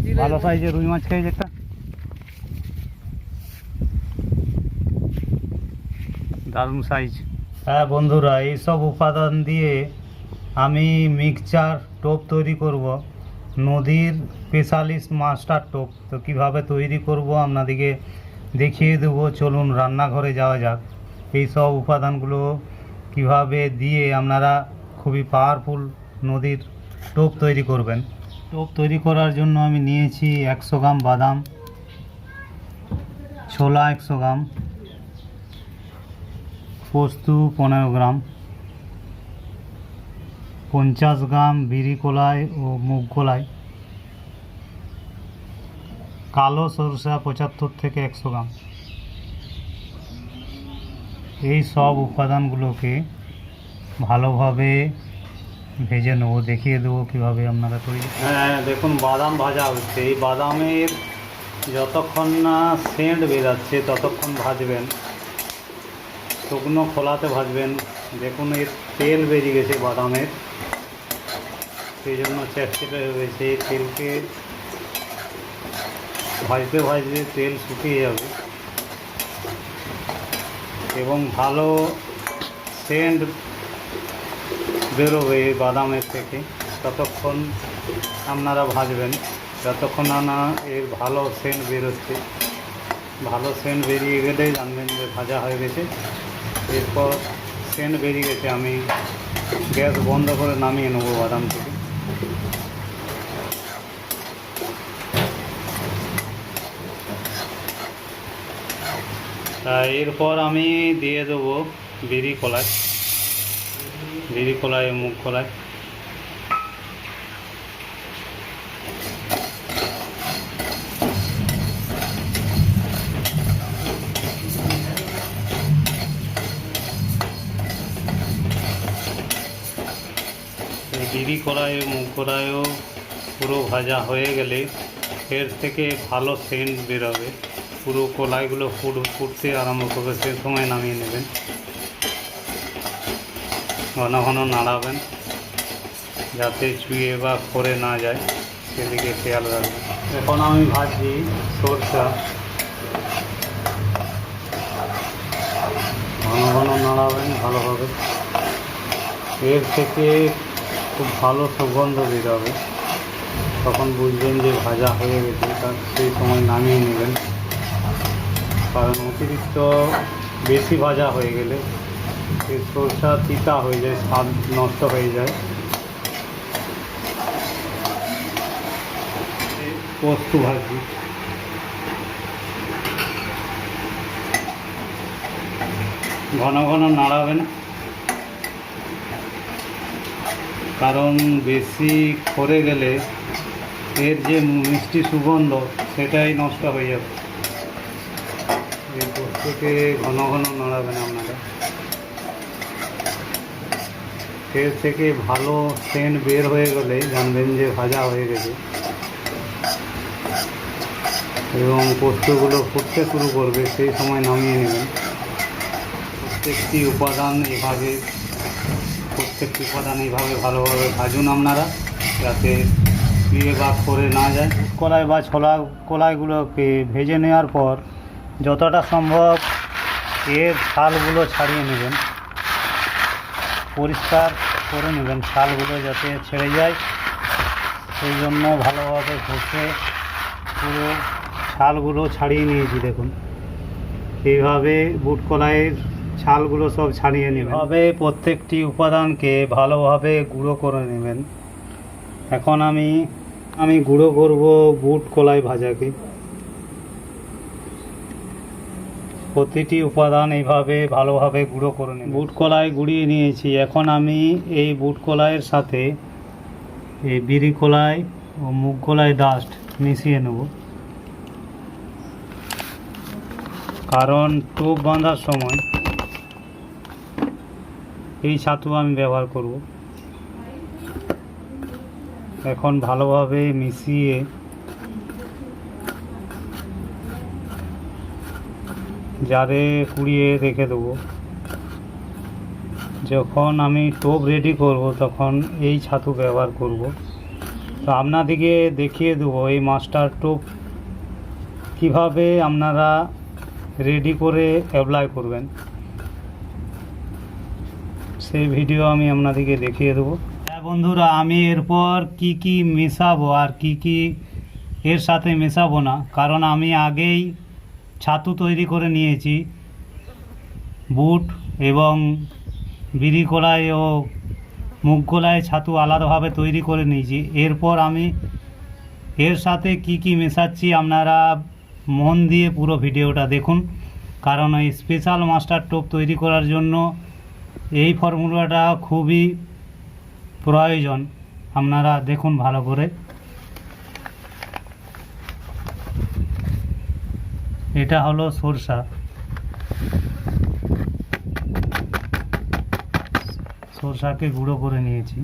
ভালো সাইজের রুই মাছ খেয়েছে একটা, দারুণ সাইজ। হ্যাঁ বন্ধুরা, এইসব উপাদান দিয়ে আমি মিক্সচার টোপ তৈরি করব, নদীর স্পেশালিস্ট মাস্টার টোপ। তো কীভাবে তৈরি করব আপনাদেরকে দেখিয়ে দেবো, চলুন রান্নাঘরে যাওয়া যাক। এই সব উপাদানগুলো কিভাবে দিয়ে আপনারা খুবই পাওয়ারফুল নদীর টোপ তৈরি করবেন। টোপ তৈরি করার জন্য আমি নিয়েছি 100 গ্রাম বাদাম, ছোলা 100 গ্রাম, পোস্ত 15 গ্রাম, 50 গ্রাম বিরি কলাই ও মুগ কলাই, কালো সরষা 75 থেকে 100 গ্রাম। এই সব উপাদানগুলোকে ভালোভাবে ভেজে নেবো, দেখিয়ে দেবো কীভাবে আপনারা তৈরি। হ্যাঁ দেখুন, বাদাম ভাজা হচ্ছে। এই বাদামের যতক্ষণ না সেন্ট বেরাচ্ছে ততক্ষণ ভাজবেন, শুকনো খোলাতে ভাজবেন। দেখুন এর তেল বেরিয়ে গেছে বাদামের, সেই জন্য চ্যাটচেটে হয়ে গেছে। এই তেলকে ভাজতে ভাজতে তেল শুকিয়ে যাবে এবং ভালো সেন্ট বেরোবে বাদামের থেকে। ততক্ষণ আপনারা ভাজবেন যতক্ষণ না এর ভালো সেন্ট বেরোচ্ছে। ভালো সেন্ট বেরিয়ে গেলেই জানবেন যে ভাজা হয়ে গেছে। এরপর সেন্ট বেরিয়ে গেছে, আমি গ্যাস বন্ধ করে নামিয়ে নেব বাদাম থেকে। তা এরপর আমি দিয়ে দেবো বিরি কলাই, মুগ কলাই। বিরি কলাই মুগ কলাইও পুরো ভাজা হয়ে গেলে এর থেকে ভালো সেন্ট বেরোবে। পুরো কলাইগুলো ফুটতে আরম্ভ করবে, সে সময় নামিয়ে নেবেন। ঘন ঘন নাড়াবেন যাতে চুইয়ে বা করে না যায়, সেদিকে খেয়াল রাখবেন। এখন আমি ভাজছি সরষা, ঘন ঘন নাড়াবেন ভালোভাবে। এর থেকে খুব ভালো সুগন্ধ বেরোবে, তখন বুঝবেন যে ভাজা হয়ে গেছে। তার সেই সময় নামিয়ে নেবেন, কারণ অতিরিক্ত বেশি ভাজা হয়ে গেলে এই সরষা তিতা হয়ে যায়, স্বাদ নষ্ট হয়ে যায়। পোস্ত ভাজি, ঘন ঘন নাড়াবেন, কারণ বেশি করে গেলে এর যে মিষ্টি সুগন্ধ সেটাই নষ্ট হয়ে যাবে। এই পোস্তকে ঘন ঘন নাড়াবেন আপনারা। এর থেকে ভালো সেন্ট বের হয়ে গেলে জানবেন যে ভাজা হয়ে গেছে এবং পোস্তগুলো ফুটতে শুরু করবে, সেই সময় নামিয়ে নেবেন। প্রত্যেকটি উপাদান ভালোভাবে ভাজুন আপনারা, যাতে দিয়ে বা করে না যায়। কলাই বা ছোলা কলাইগুলোকে ভেজে নেওয়ার পর যতটা সম্ভব এর ছালগুলো ছাড়িয়ে নেবেন, পরিষ্কার করে নেবেন, ছালগুলো যাতে ছেড়ে যায়। সেই জন্য ভালোভাবে ঘষে পুরো ছালগুলো ছাড়িয়ে নিয়েছি। দেখুন এইভাবে বুট কলাইয়ের ছালগুলো সব ছাড়িয়ে নেবেন। এভাবে প্রত্যেকটি উপাদানকে ভালোভাবে গুঁড়ো করে নেবেন। এখন আমি গুঁড়ো করব বুট কলাই ভাজাকে। প্রতিটি উপাদান এইভাবে ভালোভাবে গুঁড়ো করে নেবেন। বুট কলাই গুঁড়িয়ে নিয়েছি। এখন আমি এই বুট কলাইয়ের সাথে এই বিরি কলাই ও মুগ কলাই ডাস্ট মিশিয়ে নেব, কারণ টোপ বাঁধার সময় এই ছাতু আমি ব্যবহার করব। এখন ভালোভাবে মিশিয়ে জারে কুড়িয়ে রেখে দেবো। যখন আমি টোপ রেডি করব তখন এই ছাতু ব্যবহার করব। তো আপনাদেরকে দেখিয়ে দেবো এই মাস্টার টোপ কীভাবে আপনারা রেডি করে অ্যাপ্লাই করবেন, সেই ভিডিও আমি আপনাদেরকে দেখিয়ে দেবো। হ্যাঁ বন্ধুরা, আমি এরপর কি কি মেশাবো আর কি কি এর সাথে মেশাবো না, কারণ আমি আগেই ছাতু তৈরি করে নিয়েছি, বুট এবং বিড়ি কলাই ও মুগ কলাই ছাতু আলাদাভাবে তৈরি করে নিয়েছি। এরপর আমি এর সাথে কি কি মেশাচ্ছি আপনারা মন দিয়ে পুরো ভিডিওটা দেখুন, কারণ এই স্পেশাল মাস্টার টোপ তৈরি করার জন্য এই ফর্মুলাটা খুবই প্রয়োজন। আপনারা দেখুন ভালো করে। এটা হলো সরষা, সরষাকে গুঁড়ো করে নিয়েছি।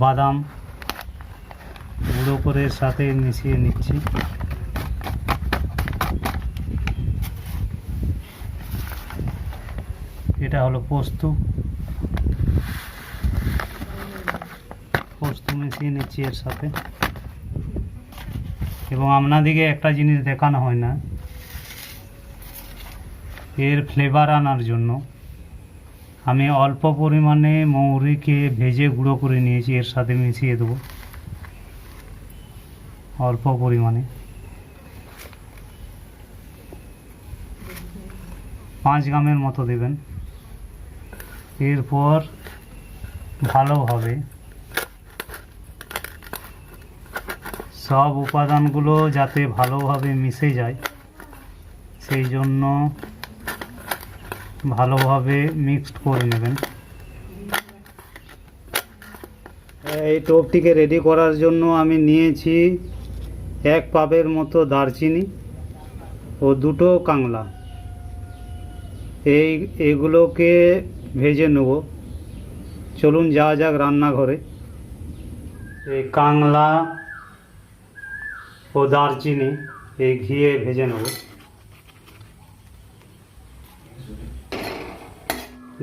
বাদাম গুঁড়ো করে সাথে মিশিয়ে নিচ্ছি। এটা হলো পোস্ত, পোস্ত মিশিয়ে নিচ্ছি এর সাথে। এবং আপনাদেরকে একটা জিনিস দেখানো হয় না, এর ফ্লেভার আনার জন্য আমি অল্প পরিমাণে মৌরিকে ভেজে গুঁড়ো করে নিয়েছি, এর সাথে মিশিয়ে দেবো অল্প পরিমাণে, 5 গ্রামের মতো দেবেন। এরপর ভালোভাবে সব উপাদানগুলো যাতে ভালোভাবে মিশে যায় সেই জন্য ভালোভাবে মিক্সড করে নেবেন। এই টোপটিকে রেডি করার জন্য আমি নিয়েছি 1 পাবের মতো দারচিনি ও 2টো কাংলা। এগুলোকে ভেজে নেব। চলুন যাওয়া যাক রান্নাঘরে। এই কাংলা ও দারচিনি এই ঘিয়ে ভেজে নেব।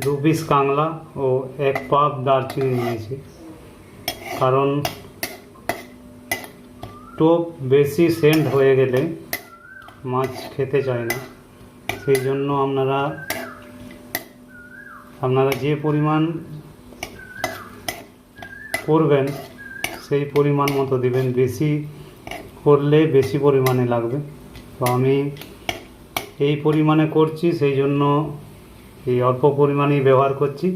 2 পিস কাংলা ও 1 পাব দারচিনি নিয়েছি, কারণ টোপ বেশি সেন্ট হয়ে গেলে মাছ খেতে চায় না, সেই জন্য আপনারা যে পরিমাণ করবেন সেই পরিমাণ মতো দিবেন। বেশি করলে বেশি পরিমাণে লাগবে, তো আমি এই পরিমাণে করছি, সেই জন্য এই অল্প পরিমাণেই ব্যবহার করছি।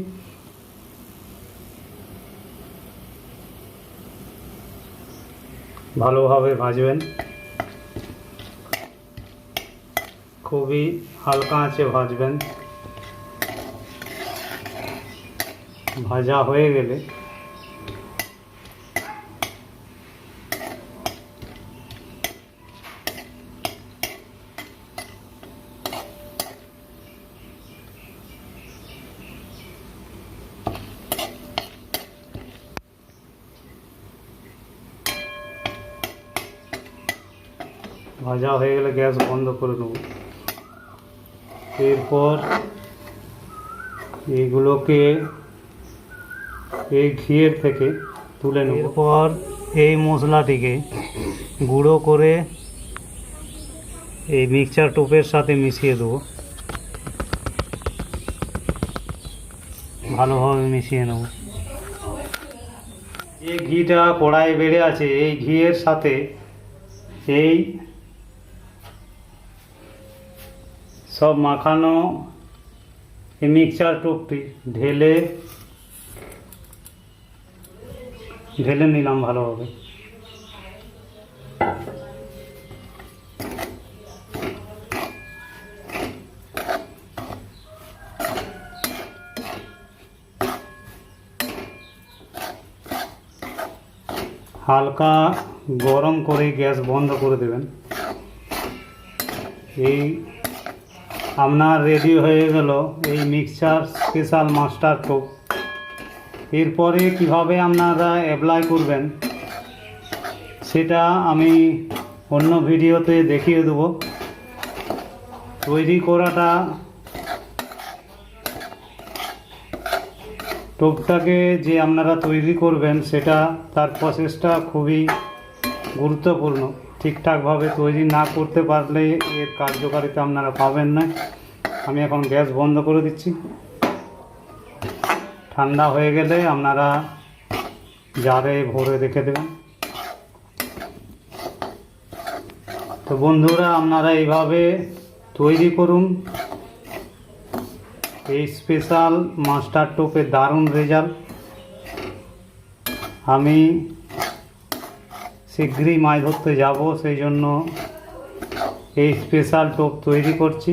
ভালোভাবে ভাজবেন, খুবই হালকা আঁচে ভাজবেন। ভাজা হয়ে গেলে গ্যাস বন্ধ করে নেব। এরপর এগুলোকে এই ঘিয়ের থেকে তুলে নেব। এরপর এই মশলাটিকে গুঁড়ো করে এই মিক্সচার টোপের সাথে মিশিয়ে দেবো। ভালোভাবে মিশিয়ে নেব। যে ঘিটা কড়াই বেড়ে আছে এই ঘিয়ের সাথে এই সব মাখানো এই মিক্সচার টোপটি ঢেলে নিলাম ভালোভাবে। হালকা গরম করে গ্যাস বন্ধ করে দেবেন। এই আপনার রেডি হয়ে গেল এই মিক্সচার স্পেশাল মাস্টার টোপ। এরপরে কিভাবে আপনারা অ্যাপ্লাই করবেন সেটা আমি অন্য ভিডিওতে দেখিয়ে দেব। তৈরি করাটা টোপটাকে যে আপনারা তৈরি করবেন সেটা তার প্রসেসটা খুবই গুরুত্বপূর্ণ। ঠিকঠাকভাবে তৈরি না করতে পারলে এর কার্যকারিতা আপনারা পাবেন না। আমি এখন গ্যাস বন্ধ করে দিচ্ছি। ঠান্ডা হয়ে গেলে আপনারা জারে ভরে রেখে দেবেন। তো বন্ধুরা, আপনারা এইভাবে তৈরি করুন। এই স্পেশাল মাস্টার টোপের দারুণ রেজাল্ট। আমি শীঘ্রই মাছ ধরতে যাব, সেই জন্য এই স্পেশাল টোপ তৈরি করছি।